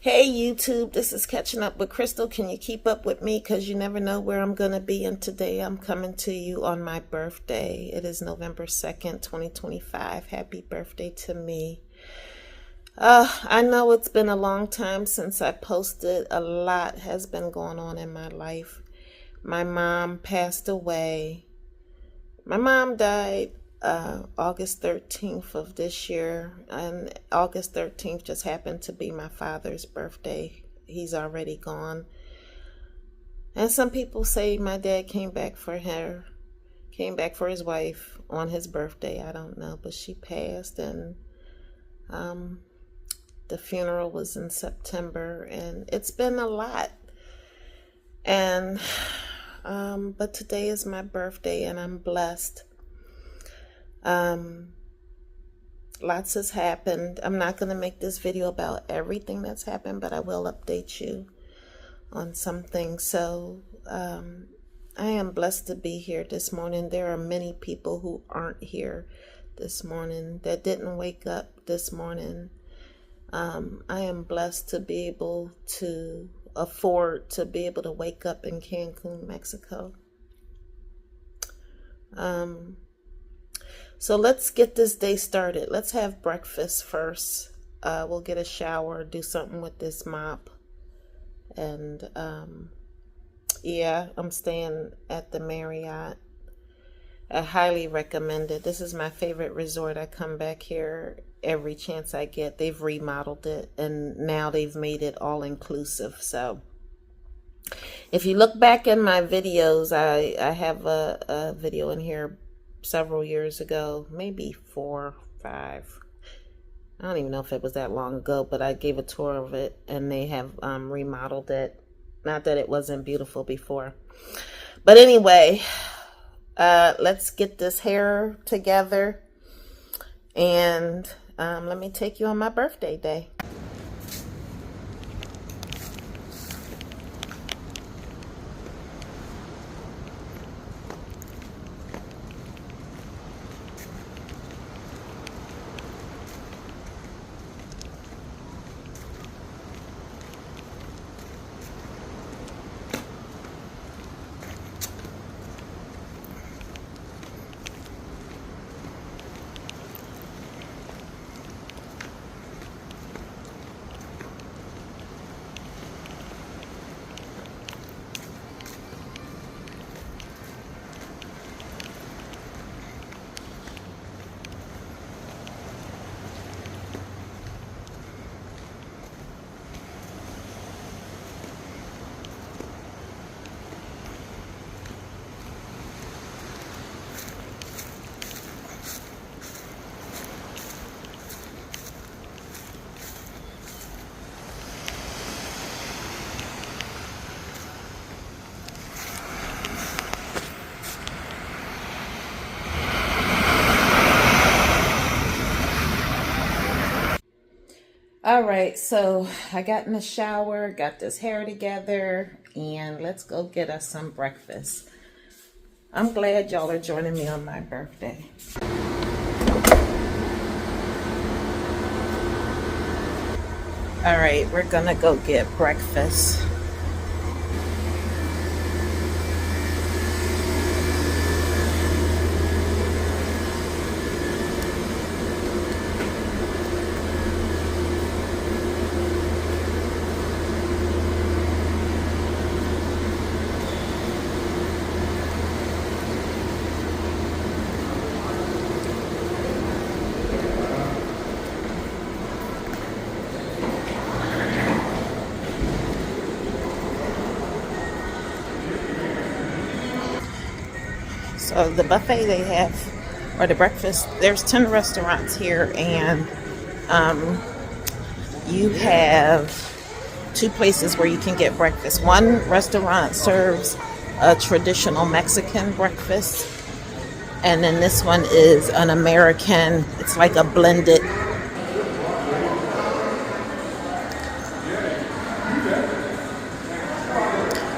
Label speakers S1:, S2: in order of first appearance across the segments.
S1: Hey YouTube, this is Catching Up with Crystal. Can you keep up with me? Because you never know where I'm going to be. And today I'm coming to you on my birthday. It is November 2nd, 2025. Happy birthday to me. I know it's been a long time since I posted. A lot has been going on in my life. My mom passed away. My mom died August 13th of this year, and August 13th just happened to be my father's birthday. He's already gone. And some people say my dad came back for his wife on his birthday. I don't know, but she passed, and the funeral was in September, and it's been a lot. And but today is my birthday, and I'm blessed. Lots has happened. I'm not going to make this video about everything that's happened, but I will update you on some things. So I am blessed to be here this morning. There are many people who aren't here this morning, that didn't wake up this morning. I am blessed to be able to afford to be able to wake up in Cancun, Mexico. So let's get this day started. Let's have breakfast first. We'll get a shower, do something with this mop. And yeah, I'm staying at the Marriott. I highly recommend it. This is my favorite resort. I come back here every chance I get. They've remodeled it, and now they've made it all inclusive. So if you look back in my videos, I have a video in here several years ago, maybe 4 or 5. I don't even know if it was that long ago, but I gave a tour of it, and they have remodeled it. Not that it wasn't beautiful before, but anyway, let's get this hair together, and let me take you on my birthday day. All right, so I got in the shower, got this hair together, and let's go get us some breakfast. I'm glad y'all are joining me on my birthday. All right, we're gonna go get breakfast. So the buffet they have, or the breakfast, there's 10 restaurants here, and you have 2 places where you can get breakfast. One restaurant serves a traditional Mexican breakfast, and then this one is an American. It's like a blended.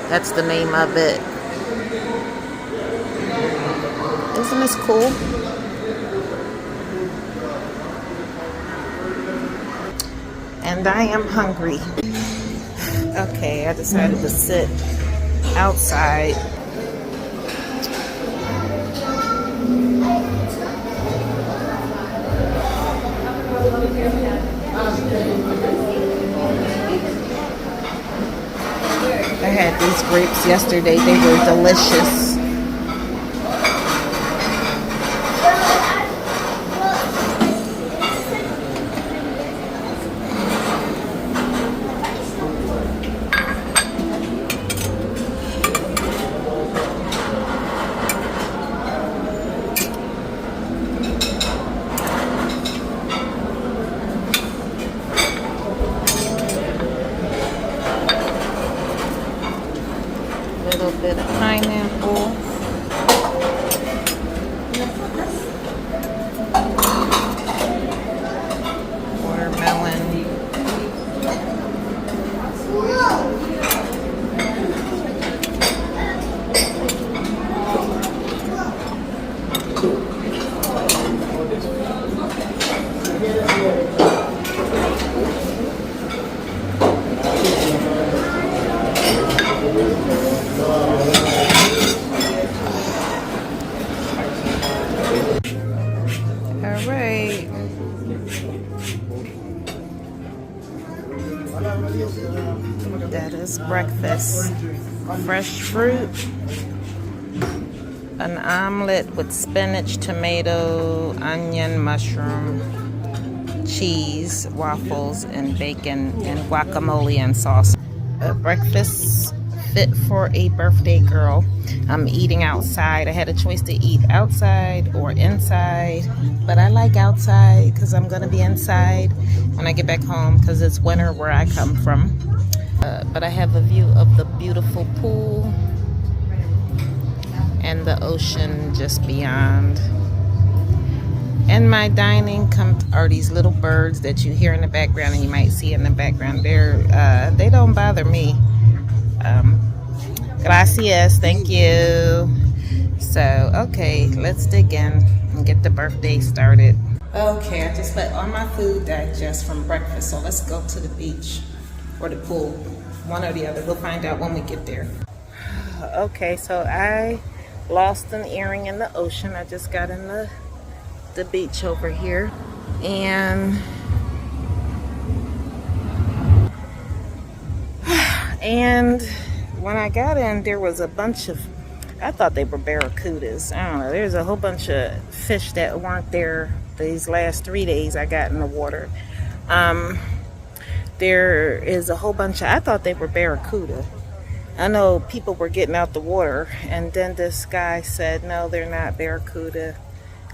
S1: That's the name of it. Isn't this cool? and I am hungry. Okay, I decided to sit outside. I had these grapes yesterday. They were delicious. A little bit of pineapple. Watermelon. All right. That is breakfast. Fresh fruit, an omelet with spinach, tomato, onion, mushroom, cheese, waffles, and bacon, and guacamole and sauce. A breakfast fit for a birthday girl. I'm eating outside. I had a choice to eat outside or inside, but I like outside because I'm going to be inside when I get back home because it's winter where I come from. But I have a view of the beautiful pool and the ocean just beyond. And my dining are these little birds that you hear in the background and you might see in the background. They don't bother me. Gracias, thank you. So, okay, let's dig in and get the birthday started. Okay, I just let all my food digest from breakfast, so let's go to the beach or the pool, one or the other. We'll find out when we get there. Okay, so I lost an earring in the ocean. I just got in the beach over here, and when I got in, there was a bunch of, I thought they were barracudas. I don't know, there's a whole bunch of fish that weren't there these last 3 days I got in the water. There is a whole bunch of, I thought they were barracuda. I know people were getting out the water, and then this guy said, no, they're not barracuda.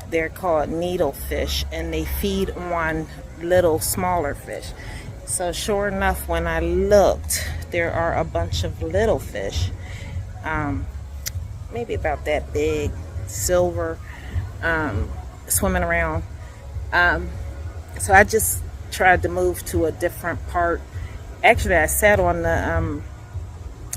S1: They're called needlefish, and they feed on little smaller fish. So sure enough, when I looked, there are a bunch of little fish, maybe about that big, silver, swimming around. So I just tried to move to a different part. Actually, I sat on the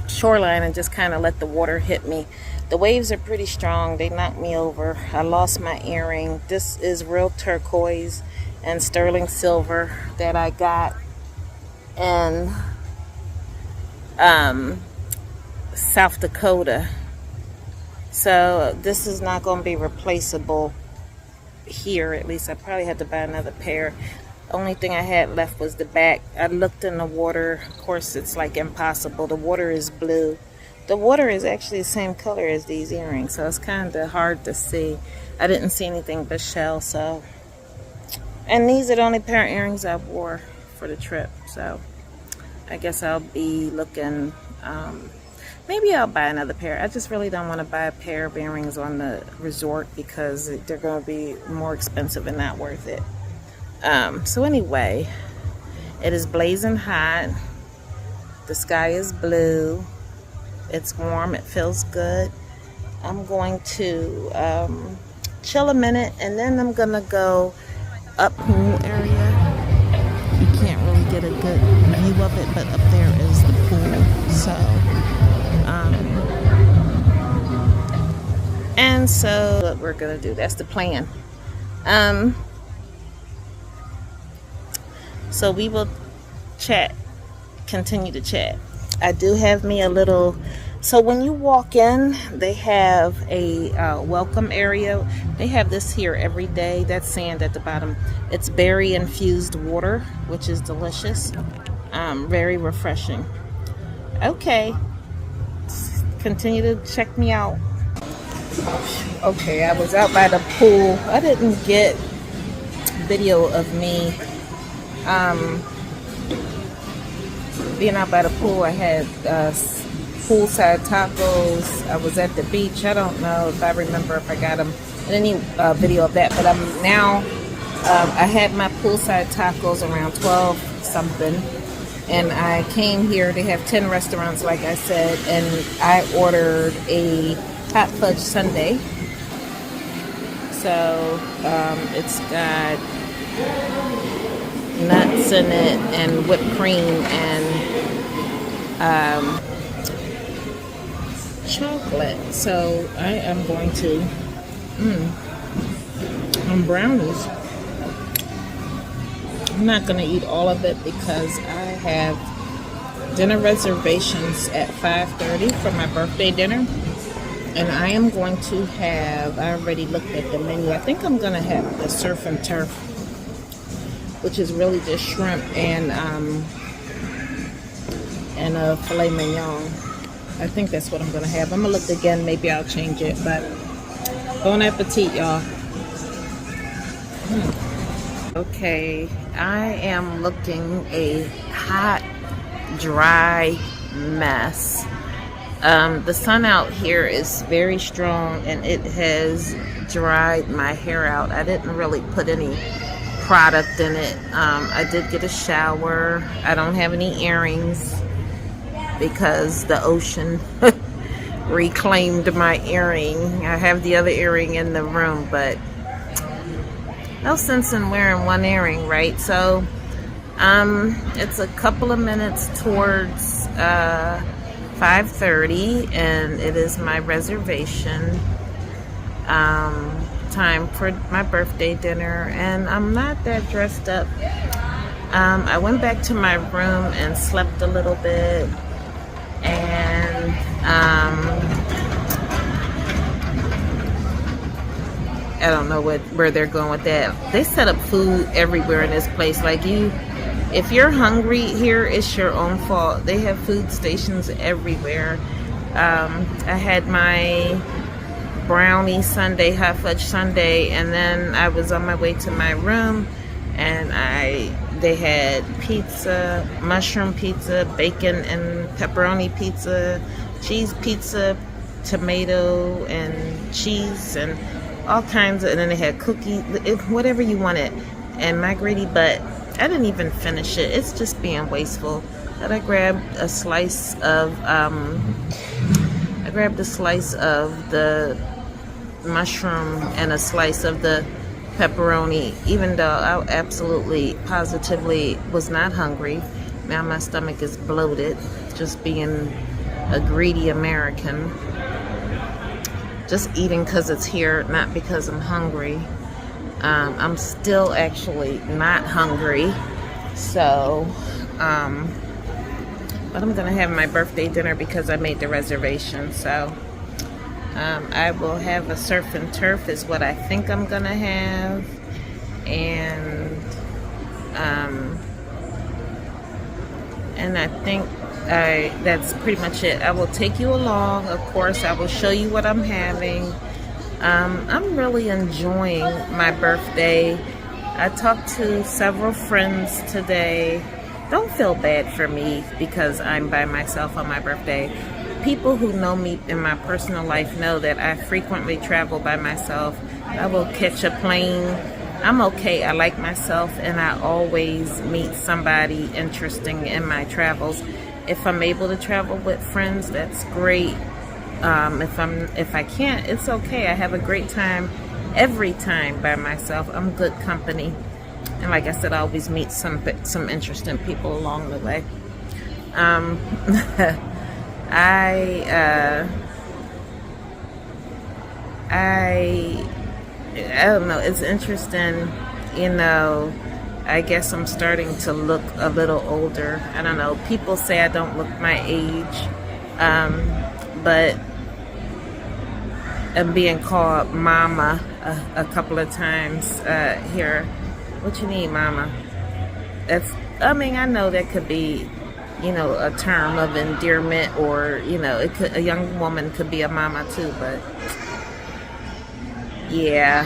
S1: shoreline and just kind of let the water hit me. The waves are pretty strong. They knocked me over. I lost my earring. This is real turquoise and sterling silver that I got in South Dakota. So this is not going to be replaceable here. At least I probably had to buy another pair. Only thing I had left was the back. I looked in the water. Of course, it's like impossible. The water is blue. The water is actually the same color as these earrings, so it's kind of hard to see. I didn't see anything but shell, so. And these are the only pair of earrings I wore for the trip, so I guess I'll be looking, maybe I'll buy another pair. I just really don't want to buy a pair of earrings on the resort because they're going to be more expensive and not worth it. So anyway, it is blazing hot. The sky is blue. It's warm. It feels good. I'm going to chill a minute, and then I'm going to go up pool area. You can't really get a good view of it, but up there is the pool. So, and so what we're going to do. That's the plan. So we will chat, continue to chat. I do have me a little, so when you walk in, they have a welcome area. They have this here every day. That's sand at the bottom. It's berry infused water, which is delicious. Very refreshing. Okay, continue to check me out. Okay, I was out by the pool. I didn't get video of me being out by the pool. I had poolside tacos. I was at the beach. I don't know if I remember if I got them in any video of that, but I'm now I had my poolside tacos around 12 something, and I came here. They have 10 restaurants, like I said, and I ordered a hot fudge sundae. So it's got nuts in it and whipped cream and chocolate. So I am going to brownies. I'm not going to eat all of it because I have dinner reservations at 5:30 for my birthday dinner. And I am going to have, I already looked at the menu, I think I'm going to have the surf and turf, which is really just shrimp and a filet mignon. I think that's what I'm going to have. I'm going to look again, maybe I'll change it, but bon appetit, y'all. Okay, I am looking a hot, dry mess. The sun out here is very strong and it has dried my hair out. I didn't really put any product in it. I did get a shower. I don't have any earrings because the ocean reclaimed my earring. I have the other earring in the room, but no sense in wearing one earring, right? So it's a couple of minutes towards 5:30, and it is my reservation time for my birthday dinner, and I'm not that dressed up. I went back to my room and slept a little bit, and I don't know where they're going with that. They set up food everywhere in this place. Like, if you're hungry here, it's your own fault. They have food stations everywhere. I had my brownie sundae, hot fudge sundae, and then I was on my way to my room, and they had pizza, mushroom pizza, bacon and pepperoni pizza, cheese pizza, tomato and cheese, and all kinds of, and then they had cookies, whatever you wanted. And my greedy butt, I didn't even finish it. It's just being wasteful. But I grabbed a slice of the mushroom and a slice of the pepperoni, even though I absolutely positively was not hungry. Now my stomach is bloated, just being a greedy American. Just eating because it's here, not because I'm hungry. I'm still actually not hungry, so but I'm gonna have my birthday dinner because I made the reservation. So I will have a surf and turf is what I think I'm gonna have, and I think that's pretty much it. I will take you along. Of course, I will show you what I'm having. I'm really enjoying my birthday. I talked to several friends today. Don't feel bad for me because I'm by myself on my birthday. People who know me in my personal life know that I frequently travel by myself. I will catch a plane. I'm okay. I like myself, and I always meet somebody interesting in my travels. If I'm able to travel with friends, that's great. If I can't, it's okay. I have a great time every time by myself. I'm good company, and like I said, I always meet some interesting people along the way. I don't know. It's interesting, I guess I'm starting to look a little older. I don't know. People say I don't look my age, but I'm being called mama a couple of times here. What you need, mama? That's. I mean, I know that could be, you know, a term of endearment, or you know, it could, a young woman could be a mama too. But yeah,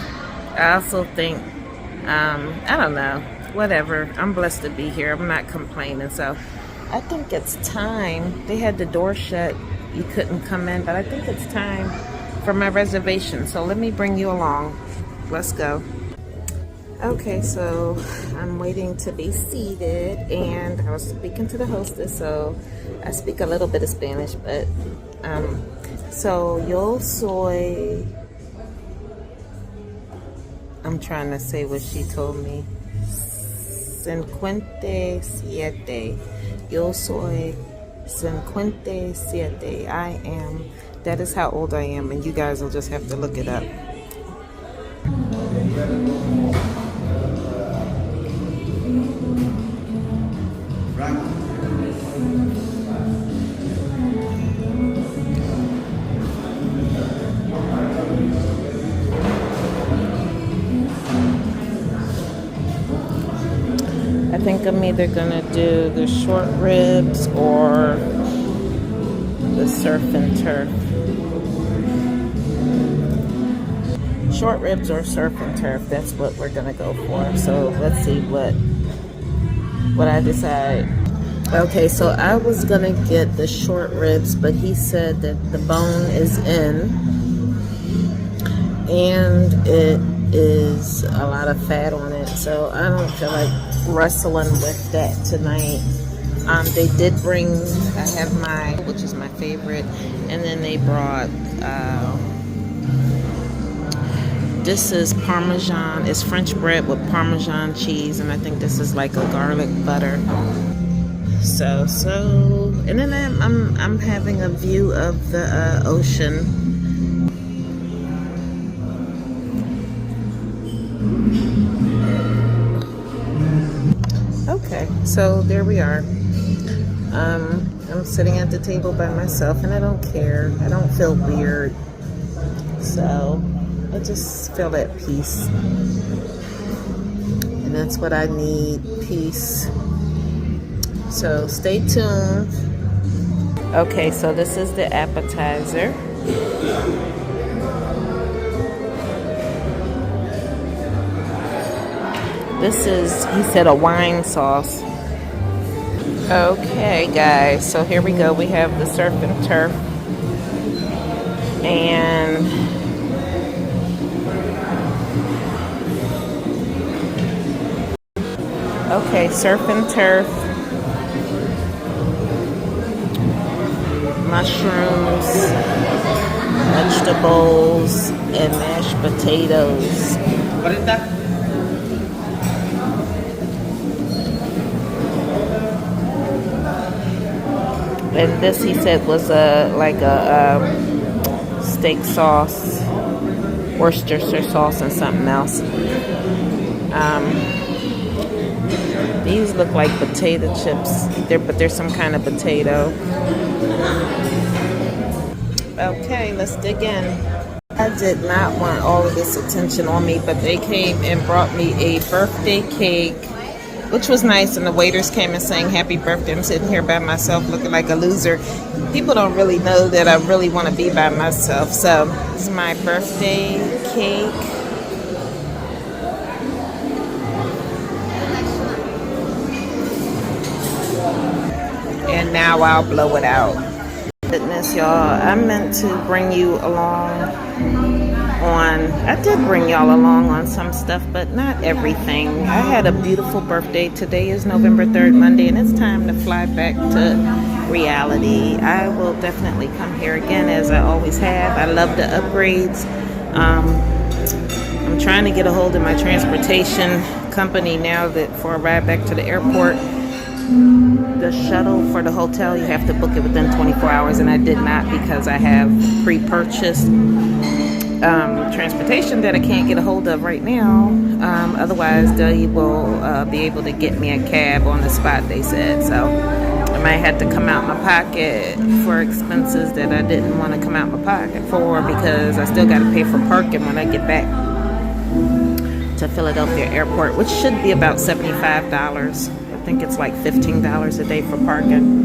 S1: I also think, I don't know, whatever. I'm blessed to be here. I'm not complaining. So I think it's time. They had the door shut. You couldn't come in, but I think it's time for my reservation. So let me bring you along. Let's go. Okay, so I'm waiting to be seated, and I was speaking to the hostess, so I speak a little bit of Spanish, but so yo soy, I'm trying to say what she told me. 57. Yo soy 57. I am. That is how old I am, and you guys will just have to look it up. I think I'm either gonna do the short ribs or the surf and turf. Short ribs or surf and turf, that's what we're gonna go for. So let's see what I decide. Okay, so I was gonna get the short ribs, but he said that the bone is in and it is a lot of fat on it, so I don't feel like wrestling with that tonight. They did bring, I have my, which is my favorite, and then they brought this is Parmesan. It's French bread with Parmesan cheese, and I think this is like a garlic butter. So, and then I'm having a view of the ocean. Okay, so there we are. I'm sitting at the table by myself, and I don't care. I don't feel weird. So I just feel at peace. And that's what I need, peace. So stay tuned. Okay, so this is the appetizer. This is, he said, a wine sauce. Okay, guys, so here we go. We have the surf and turf. And okay, surf and turf. Mushrooms, vegetables, and mashed potatoes. What is that? And this, he said, was like a steak sauce, Worcestershire sauce, and something else. These look like potato chips, but they're some kind of potato. Okay, let's dig in. I did not want all of this attention on me, but they came and brought me a birthday cake, which was nice, and the waiters came and sang happy birthday. I'm sitting here by myself looking like a loser. People don't really know that I really want to be by myself. So this is my birthday cake. And now I'll blow it out. Goodness, y'all, I meant to bring you along I did bring y'all along on some stuff, but not everything. I had a beautiful birthday. Today is November 3rd, Monday, and it's time to fly back to reality. I will definitely come here again, as I always have. I love the upgrades. I'm trying to get a hold of my transportation company now that for a ride back to the airport. The shuttle for the hotel, you have to book it within 24 hours, and I did not because I have pre-purchased. transportation that I can't get a hold of right now. Otherwise, they will be able to get me a cab on the spot, they said. So I might have to come out my pocket for expenses that I didn't want to come out my pocket for, because I still got to pay for parking when I get back to Philadelphia Airport, which should be about $75. I think it's like $15 a day for parking.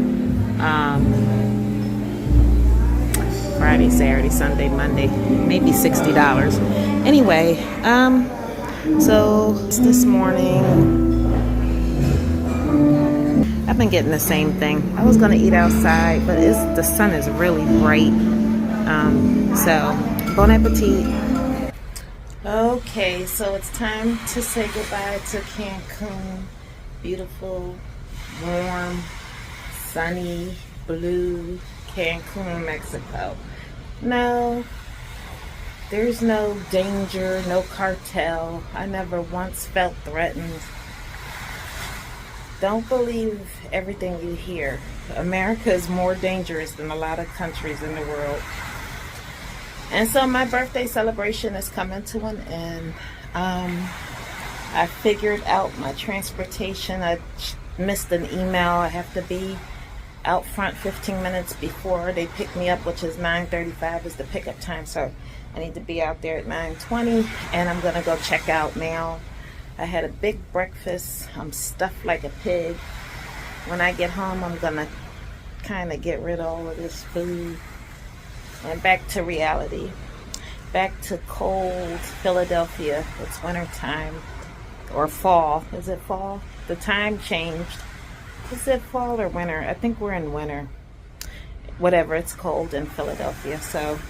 S1: Friday, Saturday, Sunday, Monday, maybe $60. Anyway, so this morning I've been getting the same thing. I was gonna eat outside, but the sun is really bright. So bon appetit. Okay, so it's time to say goodbye to Cancun. Beautiful, warm, sunny, blue Cancun, Mexico. No, there's no danger, no cartel. I never once felt threatened. Don't believe everything you hear. America is more dangerous than a lot of countries in the world. And so my birthday celebration is coming to an end. I figured out my transportation. I missed an email. I have to be out front 15 minutes before they pick me up, which is 9:35 is the pickup time. So I need to be out there at 9:20, and I'm gonna go check out now. I had a big breakfast. I'm stuffed like a pig. When I get home, I'm gonna kind of get rid of all of this food and back to reality, back to cold Philadelphia. It's winter time, or fall. Is it fall? The time changed. Is it fall or winter? I think we're in winter. Whatever, it's cold in Philadelphia. So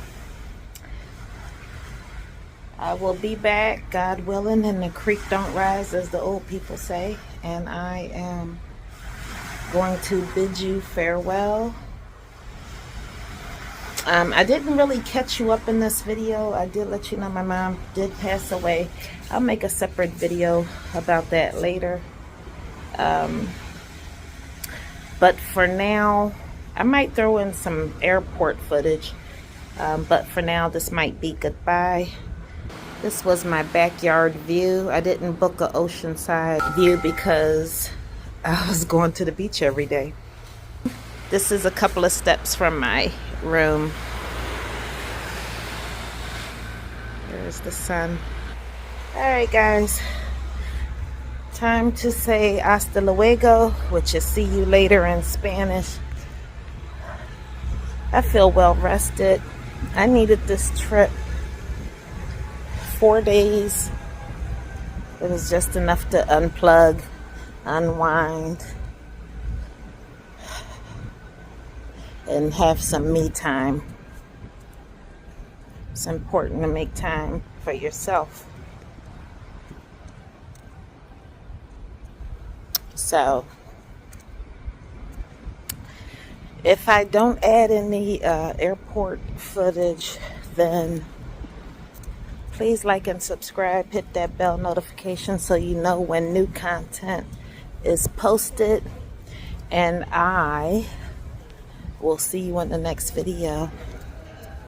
S1: I will be back, God willing, and the creek don't rise, as the old people say. And I am going to bid you farewell. I didn't really catch you up in this video. I did let you know my mom did pass away. I'll make a separate video about that later. But for now, I might throw in some airport footage. But for now, this might be goodbye. This was my backyard view. I didn't book an oceanside view because I was going to the beach every day. This is a couple of steps from my room. There's the sun. All right, guys. Time to say hasta luego, which is see you later in Spanish. I feel well rested. I needed this trip. 4 days. It was just enough to unplug, unwind, and have some me time. It's important to make time for yourself. So if I don't add any airport footage, then please like and subscribe. Hit that bell notification so you know when new content is posted. And I will see you in the next video.